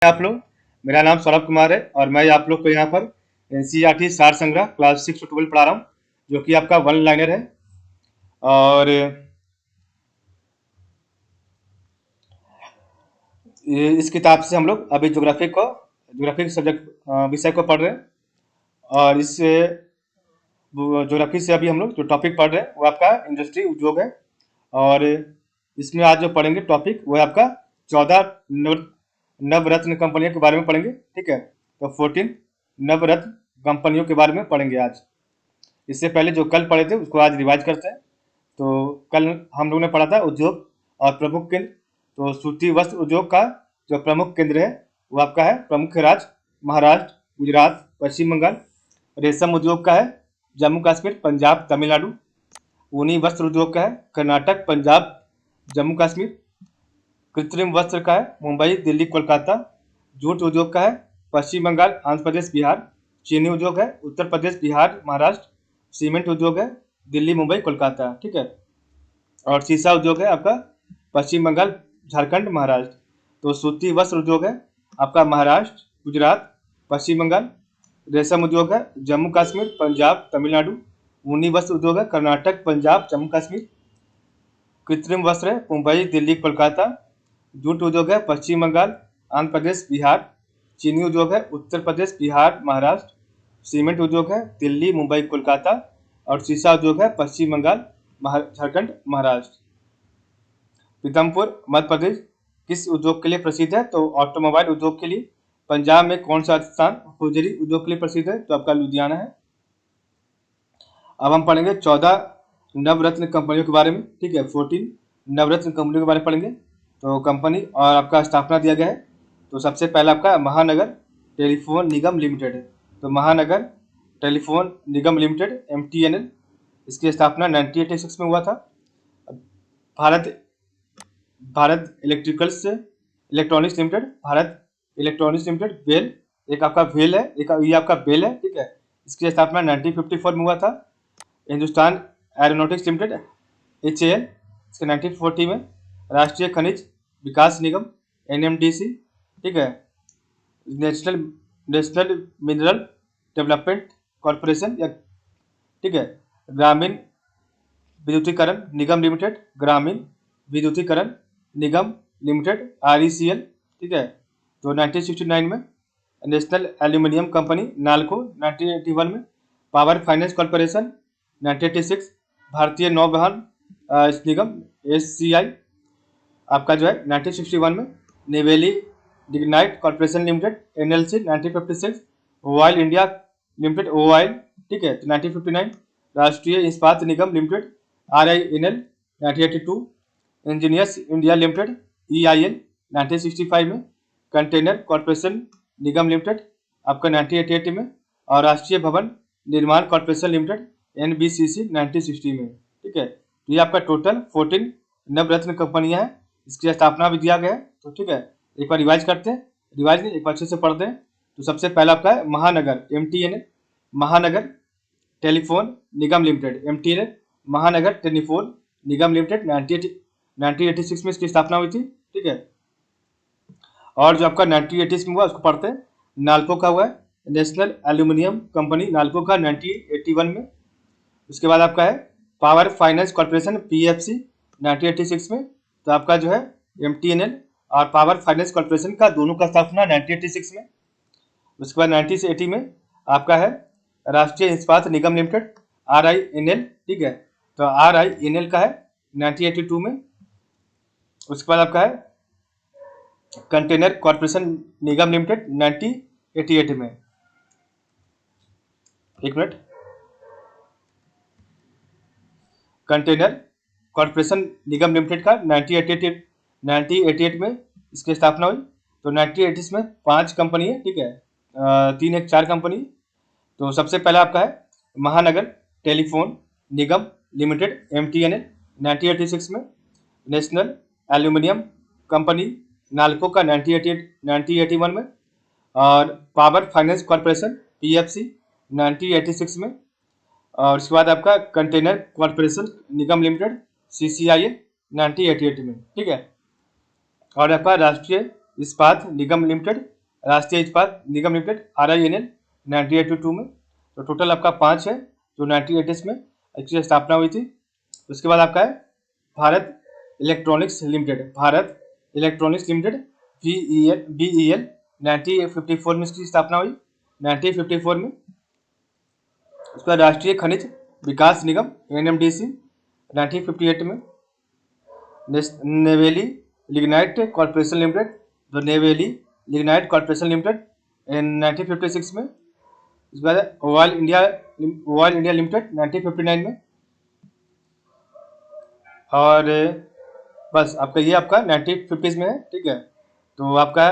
आप लोग। मेरा नाम सौरभ कुमार है और मैं आप लोग को यहाँ पर एनसीईआरटी सार संग्रह क्लास 6 to 12 पढ़ा रहा हूँ, जो कि आपका वन लाइनर है। और इस किताब से हम लोग अभी ज्योग्राफी सब्जेक्ट विषय को पढ़ रहे हैं। और इस ज्योग्राफी से अभी हम लोग जो टॉपिक पढ़ रहे हैं वो आपका इंडस्ट्री उद्योग है। और इसमें आज जो पढ़ेंगे टॉपिक वो है आपका 14 नवरत्न कंपनियों के बारे में पढ़ेंगे। ठीक है, तो 14 नवरत्न कंपनियों के बारे में पढ़ेंगे आज। इससे पहले जो कल पढ़े थे उसको आज रिवाइज करते हैं। तो कल हम लोगों ने पढ़ा था उद्योग और प्रमुख केंद्र। तो सूती वस्त्र उद्योग का जो प्रमुख केंद्र है वो आपका है प्रमुख राज्य महाराष्ट्र, गुजरात, पश्चिम बंगाल। रेशम उद्योग का है जम्मू कश्मीर, पंजाब, तमिलनाडु। ऊनी वस्त्र उद्योग का है कर्नाटक, पंजाब, जम्मू कश्मीर। कृत्रिम वस्त्र का है मुंबई, दिल्ली, कोलकाता। जूट उद्योग का है पश्चिम बंगाल, आंध्र प्रदेश, बिहार। चीनी उद्योग है उत्तर प्रदेश, बिहार, महाराष्ट्र। सीमेंट उद्योग है दिल्ली, मुंबई, कोलकाता। ठीक है, और शीशा उद्योग है आपका पश्चिम बंगाल, झारखंड, महाराष्ट्र। तो सूती वस्त्र उद्योग है आपका महाराष्ट्र, गुजरात, पश्चिम बंगाल। रेशम उद्योग है जम्मू कश्मीर, पंजाब, तमिलनाडु। ऊनी वस्त्र उद्योग है कर्नाटक, पंजाब, जम्मू कश्मीर। कृत्रिम वस्त्र है मुंबई, दिल्ली, कोलकाता। जूट उद्योग है पश्चिम बंगाल, आंध्र प्रदेश, बिहार। चीनी उद्योग है उत्तर प्रदेश, बिहार, महाराष्ट्र। सीमेंट उद्योग है दिल्ली, मुंबई, कोलकाता। और शीशा उद्योग है पश्चिम बंगाल, झारखंड, महाराष्ट्र। पीतमपुर मध्य प्रदेश किस उद्योग के लिए प्रसिद्ध है? तो ऑटोमोबाइल उद्योग के लिए। पंजाब में कौन सा स्थान होजरी उद्योग के लिए प्रसिद्ध है? तो आपका लुधियाना है। अब हम पढ़ेंगे 14 नवरत्न कंपनियों के बारे में। ठीक है, 14 नवरत्न कंपनियों के बारे में पढ़ेंगे। तो कंपनी और आपका स्थापना दिया गया है। तो सबसे पहला आपका महानगर टेलीफोन निगम लिमिटेड है। तो महानगर टेलीफोन निगम लिमिटेड MTNL, इसकी स्थापना 1986 में हुआ था। Bharat electronics limited, Bharat electronics limited, BEL, एक आपका बेल है, एक ये आपका बेल है। ठीक है, इसकी स्थापना 1954 में हुआ था। हिंदुस्तान एरोनॉटिक्स लिमिटेड HAL, इसके 1940 में। राष्ट्रीय खनिज विकास निगम NMDC। ठीक है, नेशनल मिनरल डेवलपमेंट कॉरपोरेशन या ठीक है, ग्रामीण विद्युतीकरण निगम लिमिटेड, ग्रामीण विद्युतीकरण निगम लिमिटेड RECL। ठीक है, तो 1969 में। नेशनल एल्यूमिनियम कंपनी नाल्को 1981 में। Power finance corporation 1986। Bharatiya Nauvahan Nigam SCI आपका जो है 1961 में। Neyveli lignite corporation limited NLC 1956। Oil India limited OIL, ठीक है, तो 1959। Rashtriya Ispat Nigam limited RINL 1982। Engineers India limited EIL 1965 में। कंटेनर कॉर्पोरेशन निगम लिमिटेड आपका 1988 में। और राष्ट्रीय भवन निर्माण कॉर्पोरेशन लिमिटेड NBCC 1960 में। ठीक है, तो ये आपका टोटल 14 नवरत्न कंपनियां हैं। इसकी स्थापना भी दिया गया है। तो ठीक है, एक बार रिवाइज करते हैं, रिवाइज नहीं एक बार अच्छे से पढ़ते हैं। तो सबसे पहला आपका है महानगर MTNL, महानगर टेलीफोन निगम लिमिटेड MTNL, महानगर टेलीफोन निगम लिमिटेड 1986 में इसकी स्थापना हुई थी। ठीक है, और जो आपका 1980 में हुआ उसको पढ़ते हैं। नाल्को का हुआ है नेशनल एल्यूमिनियम कंपनी, नाल्को का 1981 में। उसके बाद आपका है पावर फाइनेंस कॉर्पोरेशन PFC 1986 में। तो आपका जो है MTNL और पावर फाइनेंस कॉर्पोरेशन का दोनों का स्थापना 1986 में। उसके बाद 1980 में आपका है राष्ट्रीय इस्पात निगम लिमिटेड RINL। ठीक है, तो RINL का है 1982 में। उसके बाद आपका है कंटेनर कॉर्पोरेशन निगम लिमिटेड 1988 में। एक मिनट, कंटेनर कॉर्पोरेशन निगम लिमिटेड का 1988 में इसकी स्थापना हुई। तो 1980 में 5 कंपनी है। ठीक है, 4 कंपनी। तो सबसे पहला आपका है महानगर टेलीफोन निगम लिमिटेड MTNL 1986 में। नेशनल एल्यूमिनियम कंपनी नाल्को का 1981 में। और पावर फाइनेंस कॉर्पोरेशन PFC 1986 में। और उसके बाद आपका कंटेनर कॉर्पोरेशन निगम लिमिटेड CCIL 1988 में। ठीक है, और आपका राष्ट्रीय इस्पात निगम लिमिटेड, राष्ट्रीय इस्पात निगम लिमिटेड RINL 1982 में। तो टोटल आपका 5 है जो 1980 में इसकी स्थापना हुई थी। उसके बाद आपका है Bharat electronics limited, Bharat electronics limited BEL 1954 में इसकी स्थापना हुई, 1954 में। उसके बाद राष्ट्रीय खनिज विकास निगम NMDC 1958 में। नेवेली लिग्नाइट कॉर्पोरेशन लिमिटेड, जो नेवेली लिग्नाइट कॉर्पोरेशन लिमिटेड 1956 में। उसके बाद ऑयल इंडिया लिमिटेड 1959 में। और बस आपका ये आपका 1950s में है, ठीक है। तो आपका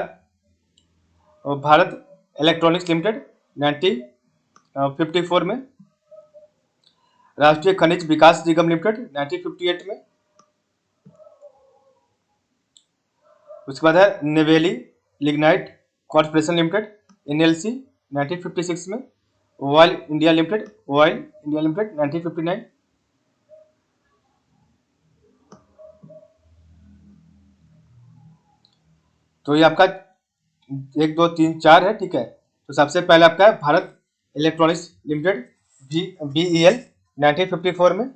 भारत इलेक्ट्रॉनिक्स लिमिटेड 1954 में। राष्ट्रीय खनिज विकास निगम लिमिटेड 1958 में। उसके बाद है Neyveli lignite corporation limited NLC 1956 में। Oil India limited 1959। तो ये आपका 1 2 3 4 है, ठीक है। तो सबसे पहले आपका है भारत इलेक्ट्रॉनिक्स लिमिटेड BEL 1954 में।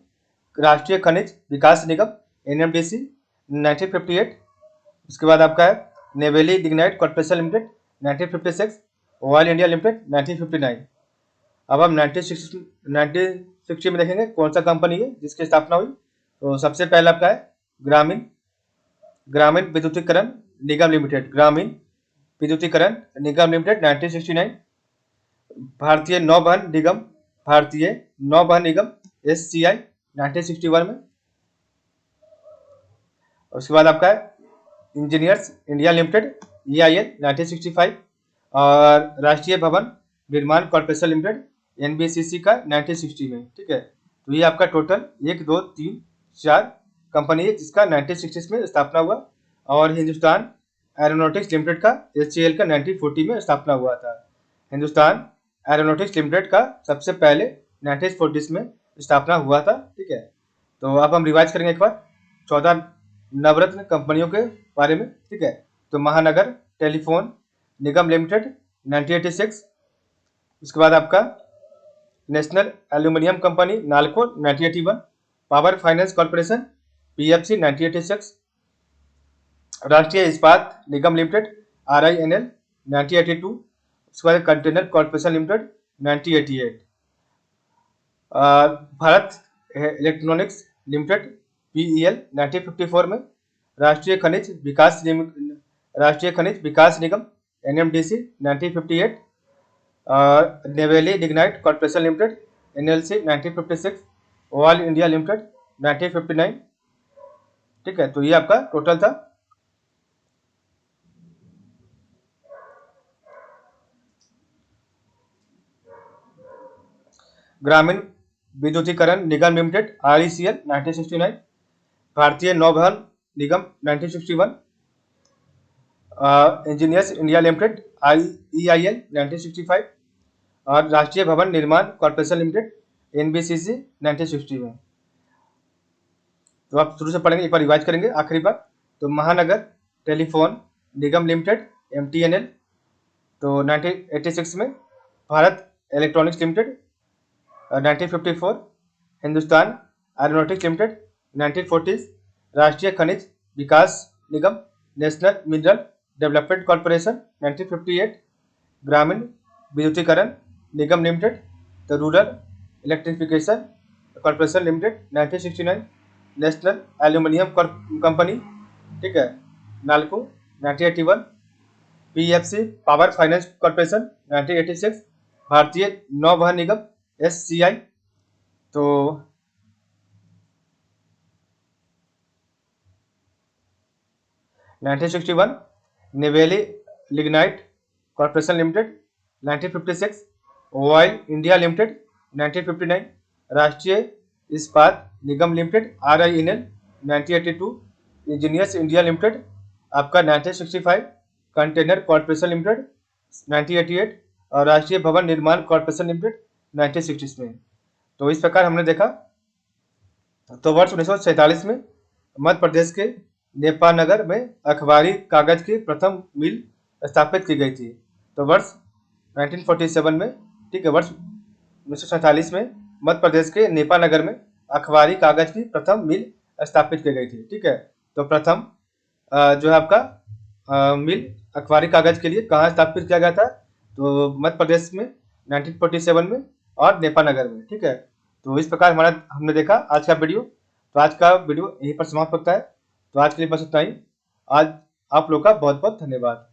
राष्ट्रीय खनिज विकास निगम NMDC 1958। उसके बाद आपका है Neyveli lignite corporation limited 1956, oil India limited 1959। अब हम 1960 में देखेंगे कौन सा कंपनी है जिसकी स्थापना हुई। तो सबसे पहले आपका है ग्रामीण विद्युतीकरण निगम लिमिटेड, ग्रामीण विद्युतीकरण निगम लिमिटेड 1969। भारतीय नौवहन निगम SCI 1961 में। उसके बाद आपका है इंजीनियर्स इंडिया लिमिटेड EIL 1965 और राष्ट्रीय भवन निर्माण कॉर्पोरेशन लिमिटेड NBCC का 1960 में, ठीक है। तो ये आपका टोटल 1 2 3 4 कंपनी है जिसका 1960 में स्थापना हुआ। और हिंदुस्तान एरोनॉटिक्स लिमिटेड का HAL का 1940 में स्थापना हुआ था। हिंदुस्तान एरोनॉटिक्स लिमिटेड का सबसे पहले 1940 में स्थापना हुआ था, ठीक है। तो अब हम रिवाइज करेंगे एक बार 14 नवरत्न कंपनियों के बारे में, ठीक है। तो महानगर टेलीफोन निगम लिमिटेड 1986। उसके बाद आपका national aluminium company NALCO 1981। Power finance corporation PFC 1986। राष्ट्रीय इस्पात निगम लिमिटेड RINL 1982। उसके बाद container corporation limited 1988। Bharat electronics limited BEL 1954 में। राष्ट्रीय खनिज विकास निगम NMDC 1958। Neyveli lignite corporation limited NLC 1956। Oil India limited 1959, ठीक है। तो ये आपका टोटल था। ग्रामीण विद्युतीकरण निगम लिमिटेड RECL 1969। भारतीय नौवहन निगम 1961। इंजीनियर्स इंडिया लिमिटेड EIL 1965 और राष्ट्रीय भवन निर्माण कॉर्पोरेशन लिमिटेड NBCC 1960 में। तो आप शुरू से पढ़ेंगे, एक बार रिवाइज करेंगे आखिरी बार। तो महानगर टेलीफोन निगम लिमिटेड MTNL तो 1986 में। Bharat electronics limited 1954। Hindustan aeronautics limited 1940। Rashtriya Khanij Vikas Nigam national mineral development corporation 1958। Gramin Vidyutikaran Nigam limited the rural electrification corporation limited 1969। National aluminium company, ठीक है, Nalco 1981। PFC power finance corporation 1986। Bharatiya Nauvahan Nigam SCI तो 1961। Neyveli lignite corporation limited 1956। Oil India limited 1959। Rashtriya Ispat Nigam limited RINL 1982। Engineers India limited आपका 1965। Container corporation limited 1988 और राष्ट्रीय भवन निर्माण corporation limited 1960 में। तो इस प्रकार हमने देखा। तो वर्ष 1947 में मध्य प्रदेश के नेपानगर में अखबारी कागज की प्रथम मिल स्थापित की गई थी? तो वर्ष 1947 में, ठीक है। वर्ष 1947 में मध्य प्रदेश के नेपानगर में अखबारी कागज की प्रथम मिल स्थापित की गई थी, ठीक है। तो प्रथम जो है आपका मिल अखबारी कागज के लिए कहाँ स्थापित किया गया था? तो मध्य प्रदेश में 1947 में और नेपानगर में, ठीक है। तो इस प्रकार हमारा हमने देखा आज का वीडियो। तो आज का वीडियो यहीं पर समाप्त होता है। तो आज के लिए बस इतना ही। आज आप लोग का बहुत बहुत धन्यवाद।